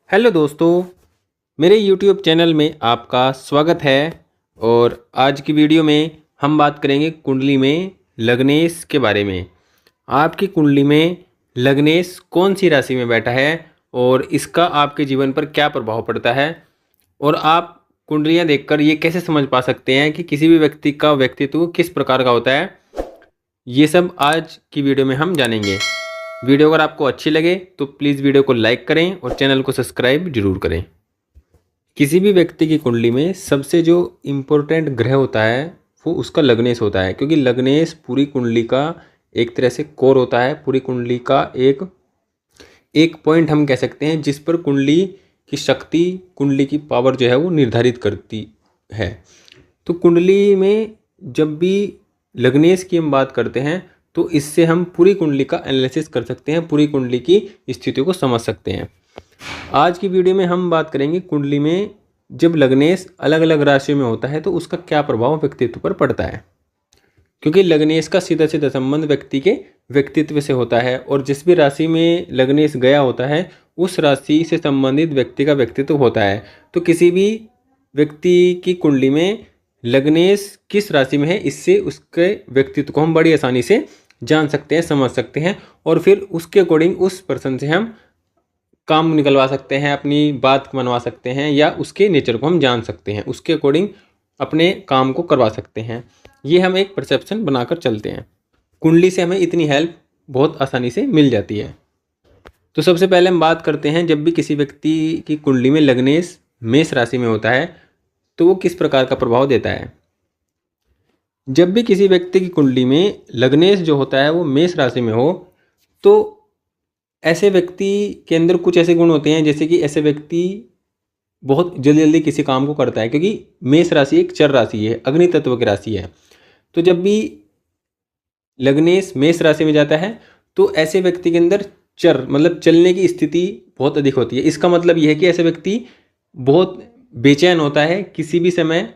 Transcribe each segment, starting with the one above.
Hello दोस्तों, मेरे YouTube channel में आपका स्वागत है। और आज की वीडियो में हम बात करेंगे कुंडली में लग्नेश के बारे में। आपकी कुंडली में लग्नेश कौन सी राशि में बैठा है और इसका आपके जीवन पर क्या प्रभाव पड़ता है, और आप कुंडलियां देखकर ये कैसे समझ पा सकते हैं कि किसी भी व्यक्ति का व्यक्तित्व किस प्रकार का होता है। ये सब आज की वीडियो में हम जानेंगे। वीडियो अगर आपको अच्छी लगे तो प्लीज़ वीडियो को लाइक करें और चैनल को सब्सक्राइब जरूर करें। किसी भी व्यक्ति की कुंडली में सबसे जो इम्पोर्टेंट ग्रह होता है वो उसका लग्नेश होता है, क्योंकि लग्नेश पूरी कुंडली का एक तरह से कोर होता है। पूरी कुंडली का एक पॉइंट हम कह सकते हैं जिस पर कुंडली की शक्ति, कुंडली की पावर जो है वो निर्धारित करती है। तो कुंडली में जब भी लग्नेश की हम बात करते हैं तो इससे हम पूरी कुंडली का एनालिसिस कर सकते हैं, पूरी कुंडली की स्थितियों को समझ सकते हैं। आज की वीडियो में हम बात करेंगे कुंडली में जब लग्नेश अलग अलग राशियों में होता है तो उसका क्या प्रभाव व्यक्तित्व पर पड़ता है, क्योंकि लग्नेश का सीधा सीधा संबंध व्यक्ति के व्यक्तित्व से होता है। और जिस भी राशि में लग्नेश गया होता है उस राशि से संबंधित व्यक्ति का व्यक्तित्व होता है। तो किसी भी व्यक्ति की कुंडली में लग्नेश किस राशि में है, इससे उसके व्यक्तित्व को हम बड़ी आसानी से जान सकते हैं, समझ सकते हैं, और फिर उसके अकॉर्डिंग उस पर्सन से हम काम निकलवा सकते हैं, अपनी बात मनवा सकते हैं, या उसके नेचर को हम जान सकते हैं, उसके अकॉर्डिंग अपने काम को करवा सकते हैं। ये हम एक परसेप्शन बनाकर चलते हैं। कुंडली से हमें इतनी हेल्प बहुत आसानी से मिल जाती है। तो सबसे पहले हम बात करते हैं, जब भी किसी व्यक्ति की कुंडली में लग्नेश मेष राशि में होता है तो वो किस प्रकार का प्रभाव देता है। जब भी किसी व्यक्ति की कुंडली में लग्नेश जो होता है वो मेष राशि में हो तो ऐसे व्यक्ति के अंदर कुछ ऐसे गुण होते हैं, जैसे कि ऐसे व्यक्ति बहुत जल्दी जल्दी किसी काम को करता है, क्योंकि मेष राशि एक चर राशि है, अग्नि तत्व की राशि है। तो जब भी लग्नेश मेष राशि में जाता है तो ऐसे व्यक्ति के अंदर चर मतलब चलने की स्थिति बहुत अधिक होती है। इसका मतलब यह है कि ऐसे व्यक्ति बहुत बेचैन होता है, किसी भी समय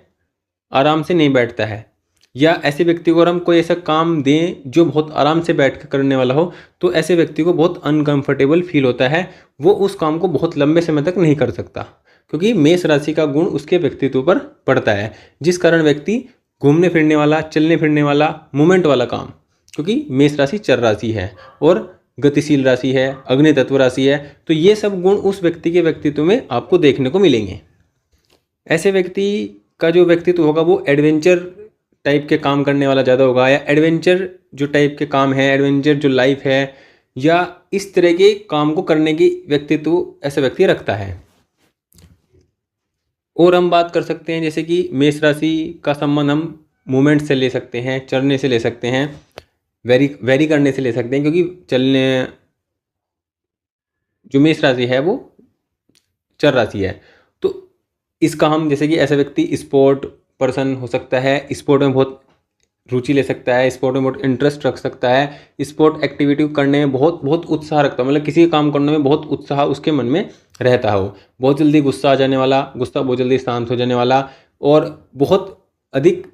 आराम से नहीं बैठता है। या ऐसे व्यक्ति को अगर हम कोई ऐसा काम दें जो बहुत आराम से बैठ कर करने वाला हो तो ऐसे व्यक्ति को बहुत अनकंफर्टेबल फील होता है, वो उस काम को बहुत लंबे समय तक नहीं कर सकता, क्योंकि मेष राशि का गुण उसके व्यक्तित्व पर पड़ता है। जिस कारण व्यक्ति घूमने फिरने वाला, चलने फिरने वाला, मूवमेंट वाला काम, क्योंकि मेष राशि चर राशि है और गतिशील राशि है, अग्नि तत्व राशि है, तो ये सब गुण उस व्यक्ति के व्यक्तित्व में आपको देखने को मिलेंगे। ऐसे व्यक्ति का जो व्यक्तित्व होगा वो एडवेंचर टाइप के काम करने वाला ज़्यादा होगा, या एडवेंचर जो टाइप के काम है, एडवेंचर जो लाइफ है, या इस तरह के काम को करने की व्यक्तित्व ऐसा व्यक्ति रखता है। और हम बात कर सकते हैं जैसे कि मेष राशि का संबंध हम मूवमेंट से ले सकते हैं, चलने से ले सकते हैं, वेरी करने से ले सकते हैं, क्योंकि चलने जो मेष राशि है वो चर राशि है। तो इसका हम जैसे कि ऐसा व्यक्ति स्पोर्ट पर्सन हो सकता है, स्पोर्ट में बहुत रुचि ले सकता है, स्पोर्ट में बहुत इंटरेस्ट रख सकता है, स्पोर्ट एक्टिविटी करने में बहुत बहुत उत्साह रखता है, मतलब किसी काम करने में बहुत उत्साह उसके मन में रहता हो। बहुत जल्दी गुस्सा आ जाने वाला, गुस्सा बहुत जल्दी शांत हो जाने वाला, और बहुत अधिक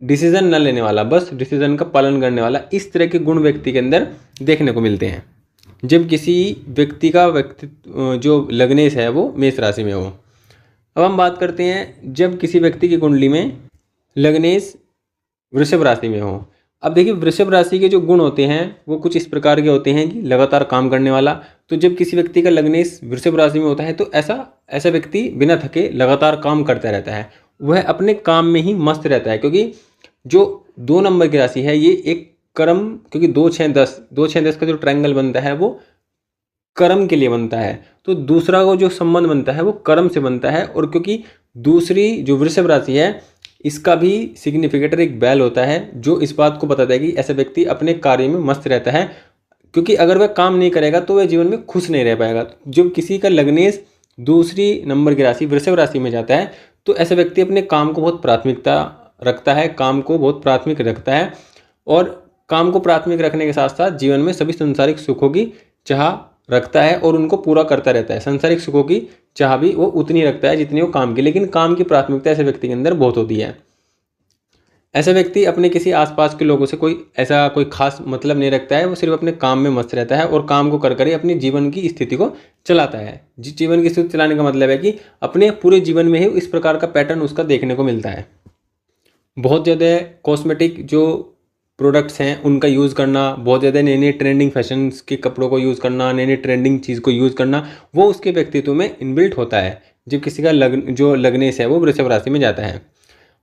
डिसीजन न लेने वाला, बस डिसीजन का पालन करने वाला, इस तरह के गुण व्यक्ति के अंदर देखने को मिलते हैं जब किसी व्यक्ति का व्यक्तित्व जो लग्नेश है वो मेष राशि में हो। अब हम बात करते हैं जब किसी व्यक्ति की कुंडली में लग्नेश वृषभ राशि में हो। अब देखिए, वृषभ राशि के जो गुण होते हैं वो कुछ इस प्रकार के होते हैं कि लगातार काम करने वाला। तो जब किसी व्यक्ति का लग्नेश वृषभ राशि में होता है तो ऐसा व्यक्ति बिना थके लगातार काम करता रहता है, वह अपने काम में ही मस्त रहता है, क्योंकि जो 2 नंबर की राशि है ये एक कर्म, क्योंकि 2 6 10 का जो ट्रायंगल बनता है वो कर्म के लिए बनता है। तो दूसरा को जो संबंध बनता है वो कर्म से बनता है, और क्योंकि दूसरी जो वृषभ राशि है इसका भी सिग्निफिकेटर एक बैल होता है जो इस बात को बताता है कि ऐसा व्यक्ति अपने कार्य में मस्त रहता है, क्योंकि अगर वह काम नहीं करेगा तो वह जीवन में खुश नहीं रह पाएगा। जब किसी का लग्नेश दूसरी नंबर की राशि वृषभ राशि में जाता है तो ऐसा व्यक्ति अपने काम को बहुत प्राथमिकता रखता है, काम को बहुत प्राथमिक रखता है, और काम को प्राथमिक रखने के साथ साथ जीवन में सभी सांसारिक सुखों की चाह रखता है और उनको पूरा करता रहता है। सांसारिक सुखों की चाह भी वो उतनी रखता है जितनी वो काम की, लेकिन काम की प्राथमिकता ऐसे व्यक्ति के अंदर बहुत होती है। ऐसा व्यक्ति अपने किसी आसपास के लोगों से कोई खास मतलब नहीं रखता है। वो सिर्फ अपने काम में मस्त रहता है और काम को कर कर ही अपनी जीवन की स्थिति को चलाता है। जीवन की स्थिति चलाने का मतलब है कि अपने पूरे जीवन में ही इस प्रकार का पैटर्न उसका देखने को मिलता है। बहुत ज़्यादा कॉस्मेटिक जो प्रोडक्ट्स हैं उनका यूज़ करना, बहुत ज़्यादा नए नए ट्रेंडिंग फैशंस के कपड़ों को यूज़ करना, नए नए ट्रेंडिंग चीज़ को यूज़ करना, वो उसके व्यक्तित्व में इनबिल्ट होता है। जब किसी का लग्नेश है वो वृषभ राशि में जाता है,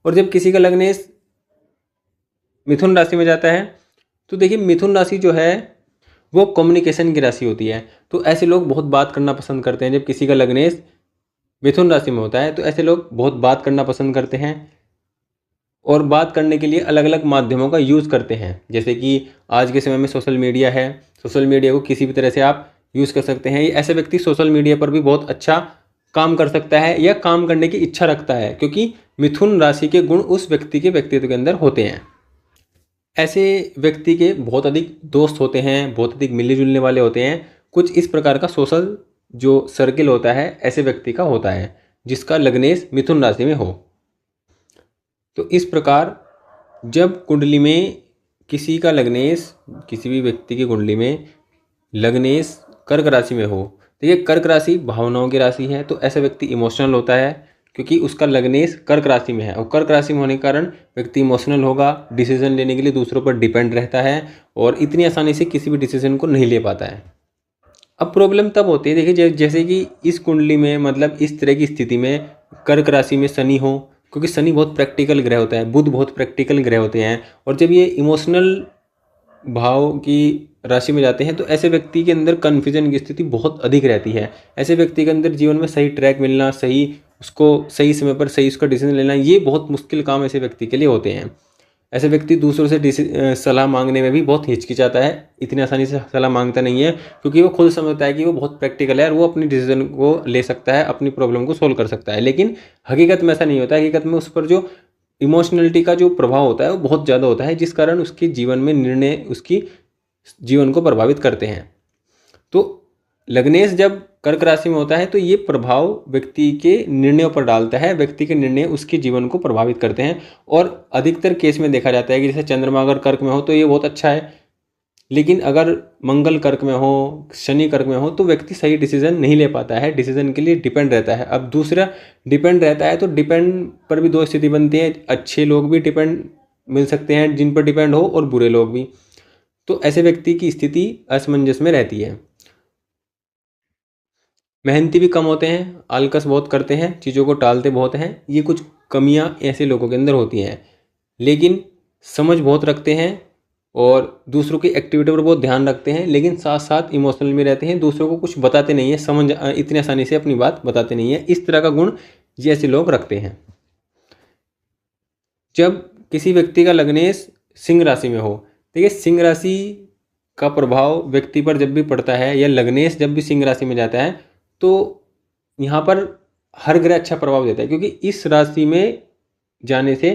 और जब किसी का लग्नेश मिथुन राशि में जाता है तो देखिए मिथुन राशि जो है वो कम्युनिकेशन की राशि होती है। तो ऐसे लोग बहुत बात करना पसंद करते हैं। जब किसी का लग्नेश मिथुन राशि में होता है तो ऐसे लोग बहुत बात करना पसंद करते हैं और बात करने के लिए अलग अलग माध्यमों का यूज़ करते हैं। जैसे कि आज के समय में सोशल मीडिया है, सोशल मीडिया को किसी भी तरह से आप यूज़ कर सकते हैं। ऐसे व्यक्ति सोशल मीडिया पर भी बहुत अच्छा काम कर सकता है या काम करने की इच्छा रखता है, क्योंकि मिथुन राशि के गुण उस व्यक्ति के व्यक्तित्व के अंदर होते हैं। ऐसे व्यक्ति के बहुत अधिक दोस्त होते हैं, बहुत अधिक मिलने जुलने वाले होते हैं। कुछ इस प्रकार का सोशल जो सर्किल होता है ऐसे व्यक्ति का होता है जिसका लग्नेश मिथुन राशि में हो। तो इस प्रकार जब कुंडली में किसी का लग्नेश, किसी भी व्यक्ति की कुंडली में लग्नेश कर्क राशि में हो, देखिए कर्क राशि भावनाओं की राशि है, तो ऐसा व्यक्ति इमोशनल होता है क्योंकि उसका लग्नेश कर्क राशि में है। और कर्क राशि में होने के कारण व्यक्ति इमोशनल होगा, डिसीजन लेने के लिए दूसरों पर डिपेंड रहता है और इतनी आसानी से किसी भी डिसीजन को नहीं ले पाता है। अब प्रॉब्लम तब होती है, देखिए जैसे कि इस कुंडली में मतलब इस तरह की स्थिति में कर्क राशि में शनि हो, क्योंकि शनि बहुत प्रैक्टिकल ग्रह होता है, बुध बहुत प्रैक्टिकल ग्रह होते हैं, और जब ये इमोशनल भाव की राशि में जाते हैं तो ऐसे व्यक्ति के अंदर कन्फ्यूजन की स्थिति बहुत अधिक रहती है। ऐसे व्यक्ति के अंदर जीवन में सही ट्रैक मिलना, उसको सही समय पर सही उसका डिसीजन लेना, ये बहुत मुश्किल काम ऐसे व्यक्ति के लिए होते हैं। ऐसे व्यक्ति दूसरों से सलाह मांगने में भी बहुत हिचकिचाता है, इतनी आसानी से सलाह मांगता नहीं है, क्योंकि वो खुद समझता है कि वो बहुत प्रैक्टिकल है और वो अपनी डिसीजन को ले सकता है, अपनी प्रॉब्लम को सोल्व कर सकता है। लेकिन हकीकत में ऐसा नहीं होता है। हकीकत में उस पर जो इमोशनलिटी का जो प्रभाव होता है वो बहुत ज़्यादा होता है, जिस कारण उसके जीवन में निर्णय उसकी जीवन को प्रभावित करते हैं। तो लग्नेश जब कर्क राशि में होता है तो ये प्रभाव व्यक्ति के निर्णयों पर डालता है, व्यक्ति के निर्णय उसके जीवन को प्रभावित करते हैं। और अधिकतर केस में देखा जाता है कि जैसे चंद्रमा अगर कर्क में हो तो ये बहुत अच्छा है, लेकिन अगर मंगल कर्क में हो, शनि कर्क में हो तो व्यक्ति सही डिसीजन नहीं ले पाता है, डिसीजन के लिए डिपेंड रहता है। अब दूसरा डिपेंड रहता है तो डिपेंड पर भी दो स्थिति बनती है, अच्छे लोग भी डिपेंड मिल सकते हैं जिन पर डिपेंड हो और बुरे लोग भी। तो ऐसे व्यक्ति की स्थिति असमंजस में रहती है। मेहनती भी कम होते हैं, आलकस बहुत करते हैं, चीज़ों को टालते बहुत हैं। ये कुछ कमियां ऐसे लोगों के अंदर होती हैं। लेकिन समझ बहुत रखते हैं और दूसरों की एक्टिविटी पर बहुत ध्यान रखते हैं, लेकिन साथ साथ इमोशनल में रहते हैं, दूसरों को कुछ बताते नहीं है, इतनी आसानी से अपनी बात बताते नहीं है। इस तरह का गुण ये ऐसे लोग रखते हैं। जब किसी व्यक्ति का लग्नेश सिंह राशि में हो, देखिए सिंह राशि का प्रभाव व्यक्ति पर जब भी पड़ता है या लग्नेश जब भी सिंह राशि में जाता है तो यहाँ पर हर ग्रह अच्छा प्रभाव देता है, क्योंकि इस राशि में जाने से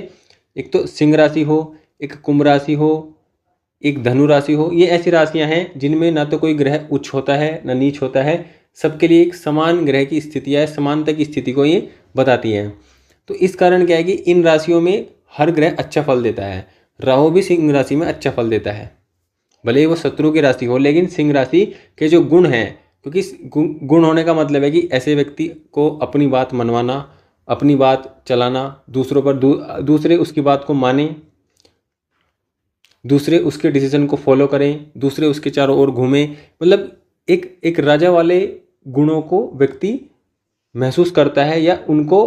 एक तो सिंह राशि हो, एक कुंभ राशि हो, एक धनु राशि हो, ये ऐसी राशियां हैं जिनमें ना तो कोई ग्रह उच्च होता है ना नीच होता है, सबके लिए एक समान ग्रह की स्थिति है, समानता की स्थिति को ये बताती है। तो इस कारण क्या है कि इन राशियों में हर ग्रह अच्छा फल देता है। राहु भी सिंह राशि में अच्छा फल देता है, भले ही वो शत्रु की राशि हो, लेकिन सिंह राशि के जो गुण हैं, क्योंकि गुण होने का मतलब है कि ऐसे व्यक्ति को अपनी बात मनवाना, अपनी बात चलाना, दूसरों पर दूसरे उसकी बात को माने, दूसरे उसके डिसीजन को फॉलो करें, दूसरे उसके चारों ओर घूमें, मतलब एक राजा वाले गुणों को व्यक्ति महसूस करता है या उनको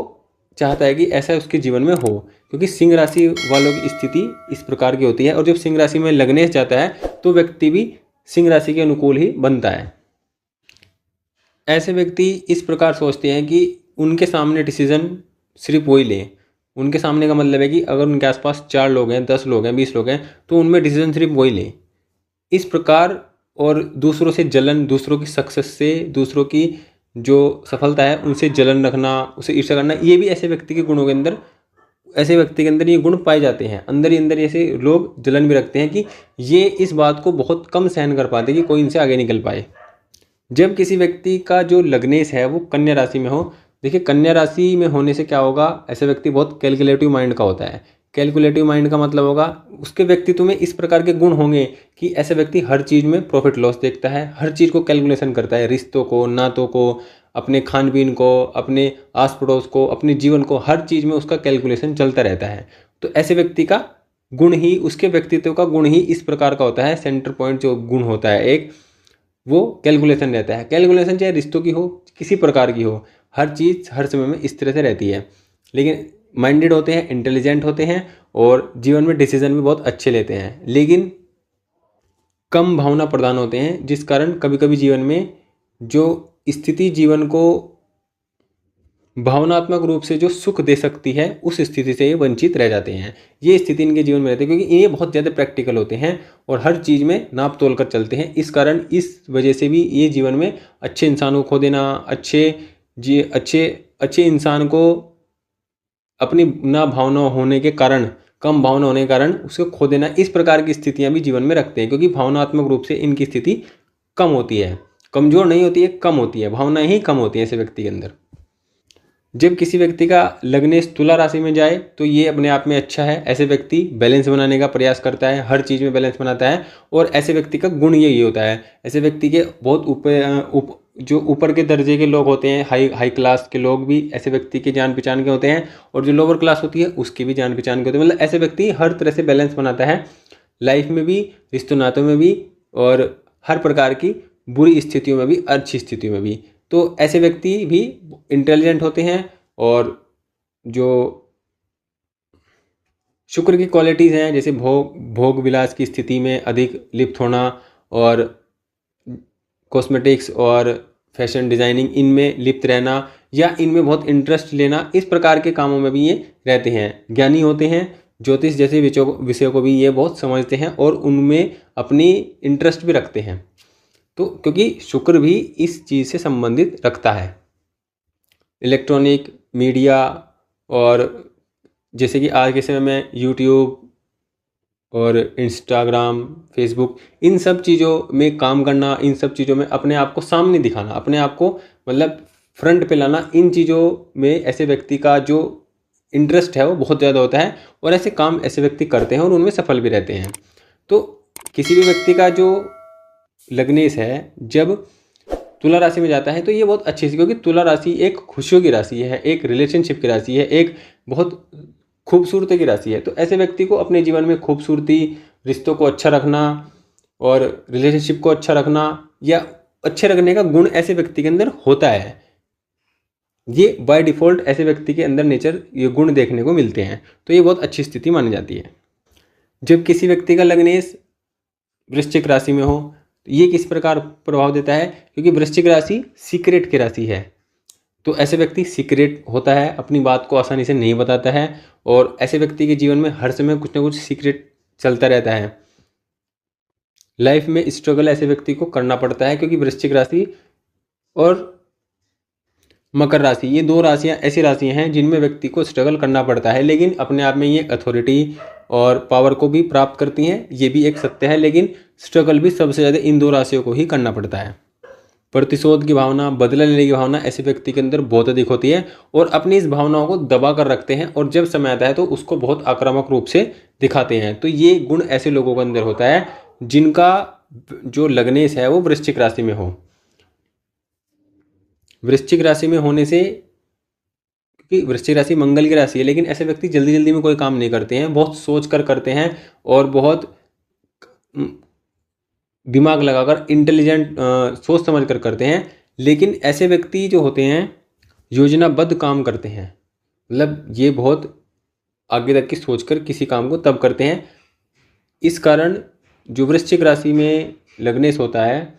चाहता है कि ऐसा उसके जीवन में हो, क्योंकि सिंह राशि वालों की स्थिति इस प्रकार की होती है। और जब सिंह राशि में लग्नेश जाता है तो व्यक्ति भी सिंह राशि के अनुकूल ही बनता है। ऐसे व्यक्ति इस प्रकार सोचते हैं कि उनके सामने डिसीजन सिर्फ वही लें। उनके सामने का मतलब है कि अगर उनके आसपास 4 लोग हैं, 10 लोग हैं, 20 लोग हैं तो उनमें डिसीजन सिर्फ वही लें। इस प्रकार और दूसरों से जलन, दूसरों की सक्सेस से, दूसरों की जो सफलता है उनसे जलन रखना, उसे ईर्ष्या करना, ये भी ऐसे व्यक्ति के गुणों के अंदर, ऐसे व्यक्ति के अंदर ये गुण पाए जाते हैं। अंदर ही अंदर ऐसे लोग जलन भी रखते हैं कि ये इस बात को बहुत कम सहन कर पाते कि कोई इनसे आगे निकल पाए। जब किसी व्यक्ति का जो लग्नेश है वो कन्या राशि में हो, देखिए कन्या राशि में होने से क्या होगा, ऐसे व्यक्ति बहुत कैलकुलेटिव माइंड का होता है। कैलकुलेटिव माइंड का मतलब होगा उसके व्यक्तित्व में इस प्रकार के गुण होंगे कि ऐसा व्यक्ति हर चीज़ में प्रॉफिट लॉस देखता है, हर चीज़ को कैलकुलेशन करता है, रिश्तों को, नातों को, अपने खान पीन को, अपने आस पड़ोस को, अपने जीवन को, हर चीज़ में उसका कैलकुलेशन चलता रहता है। तो ऐसे व्यक्ति का गुण ही, उसके व्यक्तित्व का गुण ही इस प्रकार का होता है। सेंटर पॉइंट जो गुण होता है एक, वो कैलकुलेशन रहता है। कैलकुलेशन चाहे रिश्तों की हो, किसी प्रकार की हो, हर चीज़ हर समय में इस तरह से रहती है। लेकिन माइंडेड होते हैं, इंटेलिजेंट होते हैं और जीवन में डिसीजन भी बहुत अच्छे लेते हैं, लेकिन कम भावना प्रधान होते हैं, जिस कारण कभी कभी जीवन में जो स्थिति जीवन को भावनात्मक रूप से जो सुख दे सकती है, उस स्थिति से ये वंचित रह जाते हैं। ये स्थिति इनके जीवन में रहती है क्योंकि ये बहुत ज़्यादा प्रैक्टिकल होते हैं और हर चीज़ में नाप तोल कर चलते हैं। इस कारण इस वजह से भी ये जीवन में अच्छे इंसानों को खो देना, अच्छे इंसान को अपनी ना भावना होने के कारण, कम भावना होने के कारण उसको खो देना, इस प्रकार की स्थितियां भी जीवन में रखते हैं क्योंकि भावनात्मक रूप से इनकी स्थिति कम होती है। कमज़ोर नहीं होती है, कम होती है, भावनाएं ही कम होती है ऐसे व्यक्ति के अंदर। जब किसी व्यक्ति का लग्नेश तुला राशि में जाए तो ये अपने आप में अच्छा है। ऐसे व्यक्ति बैलेंस बनाने का प्रयास करता है, हर चीज़ में बैलेंस बनाता है और ऐसे व्यक्ति का गुण यही होता है। ऐसे व्यक्ति के बहुत जो ऊपर के दर्जे के लोग होते हैं, हाई क्लास के लोग भी ऐसे व्यक्ति के जान पहचान के होते हैं और जो लोअर क्लास होती है उसके भी जान पहचान के होते हैं। मतलब ऐसे व्यक्ति हर तरह से बैलेंस बनाता है, लाइफ में भी, रिश्तों नातों में भी और हर प्रकार की बुरी स्थितियों में भी, अच्छी स्थितियों में भी। तो ऐसे व्यक्ति भी इंटेलिजेंट होते हैं और जो शुक्र की क्वालिटीज़ हैं, जैसे भोग विलास की स्थिति में अधिक लिप्त होना और कॉस्मेटिक्स और फैशन डिज़ाइनिंग, इनमें लिप्त रहना या इनमें बहुत इंटरेस्ट लेना, इस प्रकार के कामों में भी ये रहते हैं। ज्ञानी होते हैं, ज्योतिष जैसे विषयों को भी ये बहुत समझते हैं और उनमें अपनी इंटरेस्ट भी रखते हैं। तो क्योंकि शुक्र भी इस चीज़ से संबंधित रखता है, इलेक्ट्रॉनिक मीडिया, और जैसे कि आज के समय में यूट्यूब और इंस्टाग्राम, फेसबुक, इन सब चीज़ों में काम करना, इन सब चीज़ों में अपने आप को सामने दिखाना, अपने आप को मतलब फ्रंट पे लाना, इन चीज़ों में ऐसे व्यक्ति का जो इंटरेस्ट है वो बहुत ज़्यादा होता है और ऐसे काम ऐसे व्यक्ति करते हैं और उनमें सफल भी रहते हैं। तो किसी भी व्यक्ति का जो लग्नेश है जब तुला राशि में जाता है तो ये बहुत अच्छी सी, क्योंकि तुला राशि एक खुशियों की राशि है, एक रिलेशनशिप की राशि है, एक बहुत खूबसूरती की राशि है। तो ऐसे व्यक्ति को अपने जीवन में खूबसूरती, रिश्तों को अच्छा रखना और रिलेशनशिप को अच्छा रखना या अच्छे रखने का गुण ऐसे व्यक्ति के अंदर होता है। ये बाय डिफ़ॉल्ट ऐसे व्यक्ति के अंदर नेचर ये गुण देखने को मिलते हैं, तो ये बहुत अच्छी स्थिति मानी जाती है। जब किसी व्यक्ति का लग्नेश वृश्चिक राशि में हो तो ये किस प्रकार प्रभाव देता है, क्योंकि वृश्चिक राशि सीक्रेट की राशि है। तो ऐसे व्यक्ति सीक्रेट होता है, अपनी बात को आसानी से नहीं बताता है और ऐसे व्यक्ति के जीवन में हर समय कुछ ना कुछ सीक्रेट चलता रहता है। लाइफ में स्ट्रगल ऐसे व्यक्ति को करना पड़ता है, क्योंकि वृश्चिक राशि और मकर राशि, ये दो राशियां ऐसी राशियां हैं जिनमें व्यक्ति को स्ट्रगल करना पड़ता है, लेकिन अपने आप में ये अथॉरिटी और पावर को भी प्राप्त करती हैं, ये भी एक सत्य है। लेकिन स्ट्रगल भी सबसे ज़्यादा इन दो राशियों को ही करना पड़ता है। प्रतिशोध की भावना, बदला लेने की भावना ऐसे व्यक्ति के अंदर बहुत अधिक होती है और अपनी इस भावनाओं को दबा कर रखते हैं और जब समय आता है तो उसको बहुत आक्रामक रूप से दिखाते हैं। तो ये गुण ऐसे लोगों के अंदर होता है जिनका जो लग्नेश है वो वृश्चिक राशि में हो। वृश्चिक राशि में होने से, क्योंकि वृश्चिक राशि मंगल की राशि है, लेकिन ऐसे व्यक्ति जल्दी जल्दी में कोई काम नहीं करते हैं, बहुत सोच कर करते हैं और बहुत दिमाग लगाकर इंटेलिजेंट सोच समझ कर करते हैं। लेकिन ऐसे व्यक्ति जो होते हैं योजनाबद्ध काम करते हैं, मतलब ये बहुत आगे तक की सोचकर किसी काम को तब करते हैं। इस कारण जो वृश्चिक राशि में लग्नेश होता है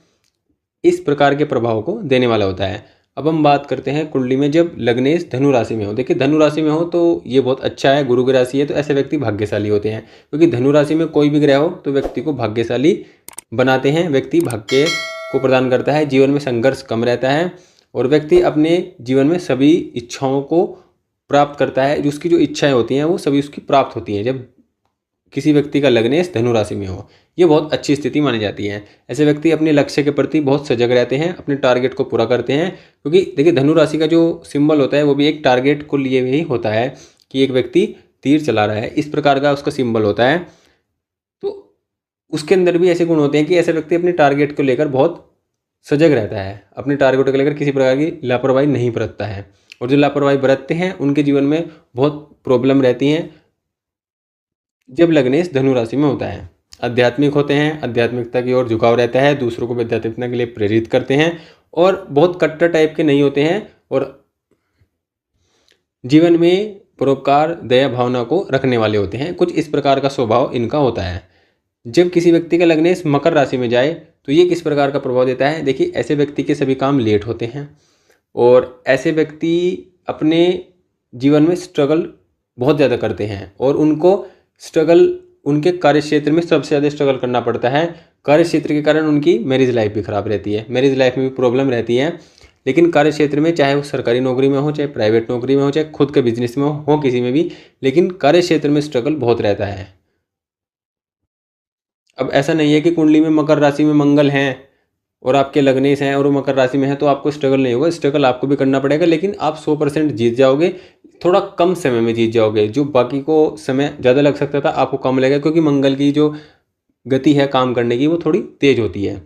इस प्रकार के प्रभाव को देने वाला होता है। अब हम बात करते हैं कुंडली में जब लग्नेश धनु राशि में हो। देखिए धनु राशि में हो तो ये बहुत अच्छा है, गुरु की राशि है, तो ऐसे व्यक्ति भाग्यशाली होते हैं, क्योंकि धनु राशि में कोई भी ग्रह हो तो व्यक्ति को भाग्यशाली बनाते हैं। व्यक्ति भाग्य को प्रदान करता है, जीवन में संघर्ष कम रहता है और व्यक्ति अपने जीवन में सभी इच्छाओं को प्राप्त करता है। जो उसकी जो इच्छाएं होती हैं वो सभी उसकी प्राप्त होती हैं जब किसी व्यक्ति का लग्नेश धनु राशि में हो। ये बहुत अच्छी स्थिति मानी जाती है। ऐसे व्यक्ति अपने लक्ष्य के प्रति बहुत सजग रहते हैं, अपने टारगेट को पूरा करते हैं, क्योंकि देखिए धनु राशि का जो सिंबल होता है वो भी एक टारगेट को लिए हुए ही होता है कि एक व्यक्ति तीर चला रहा है, इस प्रकार का उसका सिंबल होता है। तो उसके अंदर भी ऐसे गुण होते हैं कि ऐसा व्यक्ति अपने टारगेट को लेकर बहुत सजग रहता है, अपने टारगेट को लेकर किसी प्रकार की लापरवाही नहीं बरतता है। और जो लापरवाही बरतते हैं उनके जीवन में बहुत प्रॉब्लम रहती हैं। जब लग्नेश धनु राशि में होता है, आध्यात्मिक होते हैं, आध्यात्मिकता की ओर झुकाव रहता है, दूसरों को आध्यात्मिकता के लिए प्रेरित करते हैं और बहुत कट्टर टाइप के नहीं होते हैं और जीवन में परोपकार दया भावना को रखने वाले होते हैं। कुछ इस प्रकार का स्वभाव इनका होता है। जब किसी व्यक्ति का लग्नेश मकर राशि में जाए तो ये किस प्रकार का प्रभाव देता है? देखिए, ऐसे व्यक्ति के सभी काम लेट होते हैं और ऐसे व्यक्ति अपने जीवन में स्ट्रगल बहुत ज़्यादा करते हैं और उनको स्ट्रगल उनके कार्य क्षेत्र में सबसे ज़्यादा स्ट्रगल करना पड़ता है। कार्य क्षेत्र के कारण उनकी मैरिज लाइफ भी खराब रहती है, मैरिज लाइफ में भी प्रॉब्लम रहती है। लेकिन कार्य क्षेत्र में, चाहे वो सरकारी नौकरी में हो, चाहे प्राइवेट नौकरी में हो, चाहे खुद के बिजनेस में हो किसी में भी, लेकिन कार्य क्षेत्र में स्ट्रगल बहुत रहता है। अब ऐसा नहीं है कि कुंडली में मकर राशि में मंगल हैं और आपके लग्नेश हैं और वो मकर राशि में है तो आपको स्ट्रगल नहीं होगा। स्ट्रगल आपको भी करना पड़ेगा, लेकिन आप 100% जीत जाओगे, थोड़ा कम समय में जीत जाओगे। जो बाकी को समय ज़्यादा लग सकता था आपको कम लगेगा, क्योंकि मंगल की जो गति है काम करने की वो थोड़ी तेज होती है।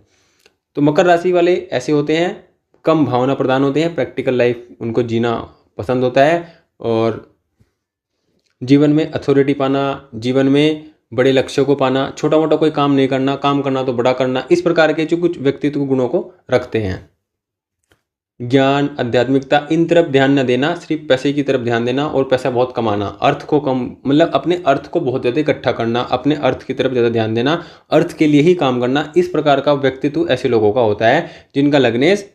तो मकर राशि वाले ऐसे होते हैं, कम भावना प्रधान होते हैं, प्रैक्टिकल लाइफ उनको जीना पसंद होता है और जीवन में अथॉरिटी पाना, जीवन में बड़े लक्ष्यों को पाना, छोटा मोटा कोई काम नहीं करना, काम करना तो बड़ा करना, इस प्रकार के जो कुछ व्यक्तित्व गुणों को रखते हैं। ज्ञान, आध्यात्मिकता, इन तरफ ध्यान न देना, सिर्फ पैसे की तरफ ध्यान देना और पैसा बहुत कमाना, अर्थ को कम, मतलब अपने अर्थ को बहुत ज़्यादा इकट्ठा करना, अपने अर्थ की तरफ ज़्यादा ध्यान देना, अर्थ के लिए ही काम करना, इस प्रकार का व्यक्तित्व ऐसे लोगों का होता है जिनका लग्नेश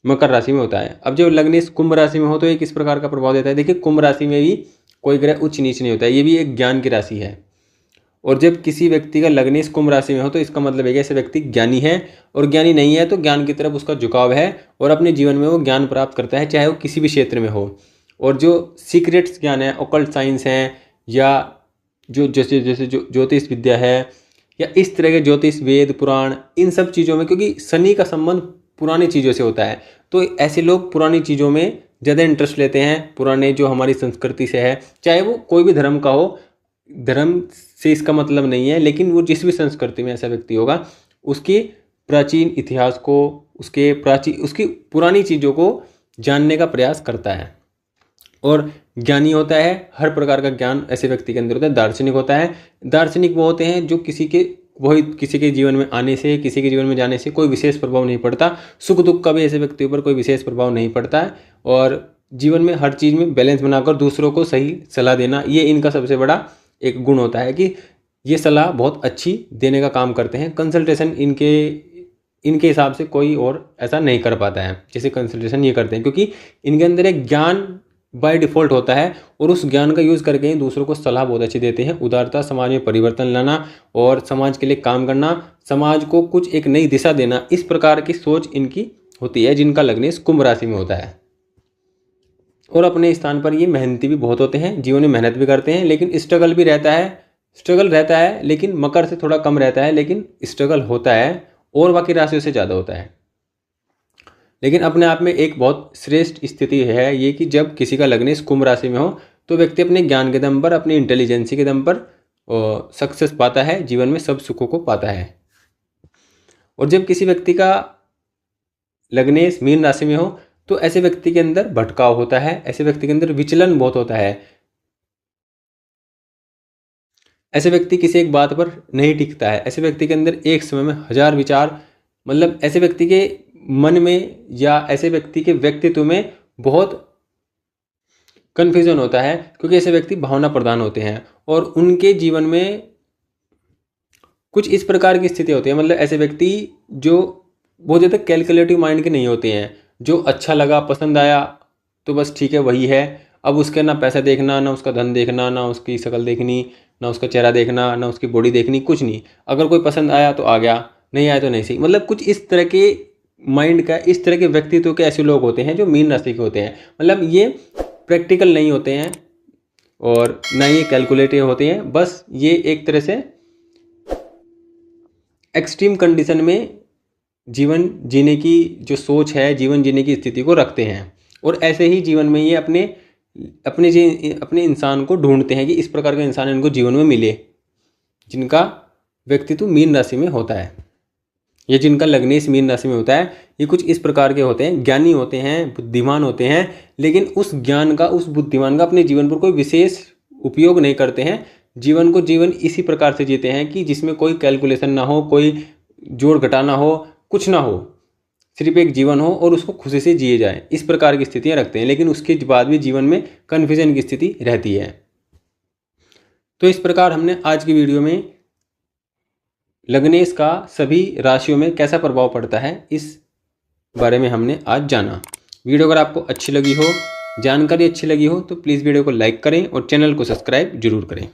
मकर राशि में होता है। अब जब लग्नेश कुंभ राशि में हो तो ये किस प्रकार का प्रभाव देता है? देखिए, कुंभ राशि में भी कोई ग्रह उच्च नीच नहीं होता है, ये भी एक ज्ञान की राशि है। और जब किसी व्यक्ति का लग्नेश कुंभ राशि में हो तो इसका मतलब है कि ऐसे व्यक्ति ज्ञानी है, और ज्ञानी नहीं है तो ज्ञान की तरफ उसका झुकाव है और अपने जीवन में वो ज्ञान प्राप्त करता है, चाहे वो किसी भी क्षेत्र में हो। और जो सीक्रेट्स ज्ञान है, ऑकल्ट साइंस हैं, या जो जैसे जैसे जो ज्योतिष विद्या है, या इस तरह के ज्योतिष, वेद, पुराण, इन सब चीज़ों में, क्योंकि शनि का संबंध पुरानी चीज़ों से होता है, तो ऐसे लोग पुरानी चीज़ों में ज़्यादा इंटरेस्ट लेते हैं, पुराने जो हमारी संस्कृति से है, चाहे वो कोई भी धर्म का हो, धर्म से इसका मतलब नहीं है, लेकिन वो जिस भी संस्कृति में ऐसा व्यक्ति होगा उसके प्राचीन इतिहास को, उसकी पुरानी चीज़ों को जानने का प्रयास करता है और ज्ञानी होता है। हर प्रकार का ज्ञान ऐसे व्यक्ति के अंदर होता है। दार्शनिक होता है, दार्शनिक वो होते हैं जो किसी के जीवन में आने से, किसी के जीवन में जाने से कोई विशेष प्रभाव नहीं पड़ता, सुख दुख का भी ऐसे व्यक्ति पर कोई विशेष प्रभाव नहीं पड़ता है, और जीवन में हर चीज़ में बैलेंस बनाकर दूसरों को सही सलाह देना, ये इनका सबसे बड़ा एक गुण होता है कि ये सलाह बहुत अच्छी देने का काम करते हैं। कंसल्टेशन इनके हिसाब से कोई और ऐसा नहीं कर पाता है जैसे कंसल्टेशन ये करते हैं, क्योंकि इनके अंदर एक ज्ञान बाय डिफ़ॉल्ट होता है और उस ज्ञान का यूज़ करके ही दूसरों को सलाह बहुत अच्छी देते हैं। उदारता, समाज में परिवर्तन लाना और समाज के लिए काम करना, समाज को कुछ एक नई दिशा देना, इस प्रकार की सोच इनकी होती है जिनका लग्नेश कुंभ राशि में होता है। और अपने स्थान पर ये मेहनती भी बहुत होते हैं, जीवन में मेहनत भी करते हैं, लेकिन स्ट्रगल भी रहता है, लेकिन मकर से थोड़ा कम रहता है, लेकिन स्ट्रगल होता है और बाकी राशियों से ज़्यादा होता है। लेकिन अपने आप में एक बहुत श्रेष्ठ स्थिति है ये कि जब किसी का लग्नेश कुंभ राशि में हो तो व्यक्ति अपने ज्ञान के दम पर, अपनी इंटेलिजेंसी के दम पर सक्सेस पाता है, जीवन में सब सुखों को पाता है। और जब किसी व्यक्ति का लग्नेश मीन राशि में हो तो ऐसे व्यक्ति के अंदर भटकाव होता है, ऐसे व्यक्ति के अंदर विचलन बहुत होता है, ऐसे व्यक्ति किसी एक बात पर नहीं टिकता है, ऐसे व्यक्ति के अंदर एक समय में 1000 विचार, मतलब ऐसे व्यक्ति के मन में या ऐसे व्यक्ति के व्यक्तित्व में बहुत कन्फ्यूजन होता है, क्योंकि ऐसे व्यक्ति भावना प्रधान होते हैं और उनके जीवन में कुछ इस प्रकार की स्थिति होती है। मतलब ऐसे व्यक्ति जो बहुत ज़्यादा कैलकुलेटिव माइंड के नहीं होते हैं, जो अच्छा लगा, पसंद आया तो बस ठीक है वही है, अब उसके ना पैसा देखना, ना उसका धन देखना, ना उसकी शक्ल देखनी, ना उसका चेहरा देखना, ना उसकी बॉडी देखनी, कुछ नहीं। अगर कोई पसंद आया तो आ गया, नहीं आया तो नहीं सही। मतलब कुछ इस तरह के माइंड का, इस तरह के व्यक्तित्व के ऐसे लोग होते हैं जो मीन राशि के होते हैं। मतलब ये प्रैक्टिकल नहीं होते हैं और ना ये कैलकुलेटिव होते हैं, बस ये एक तरह से एक्सट्रीम कंडीशन में जीवन जीने की जो सोच है, जीवन जीने की स्थिति को रखते हैं और ऐसे ही जीवन में ये अपने अपने इंसान को ढूंढते हैं कि इस प्रकार का इंसान इनको जीवन में मिले, जिनका व्यक्तित्व मीन राशि में होता है, ये जिनका लग्नेश मीन राशि में होता है, ये कुछ इस प्रकार के होते हैं, ज्ञानी होते हैं, बुद्धिमान होते हैं, लेकिन उस ज्ञान का, उस बुद्धिमान का अपने जीवन पर कोई विशेष उपयोग नहीं करते हैं। जीवन इसी प्रकार से जीते हैं कि जिसमें कोई कैलकुलेशन ना हो, कोई जोड़ घटाना हो, कुछ ना हो, सिर्फ एक जीवन हो और उसको खुशी से जिए जाए, इस प्रकार की स्थितियां रखते हैं। लेकिन उसके बाद भी जीवन में कन्फ्यूजन की स्थिति रहती है। तो इस प्रकार हमने आज की वीडियो में लग्नेश का सभी राशियों में कैसा प्रभाव पड़ता है, इस बारे में हमने आज जाना। वीडियो अगर आपको अच्छी लगी हो, जानकारी अच्छी लगी हो, तो प्लीज़ वीडियो को लाइक करें और चैनल को सब्सक्राइब जरूर करें।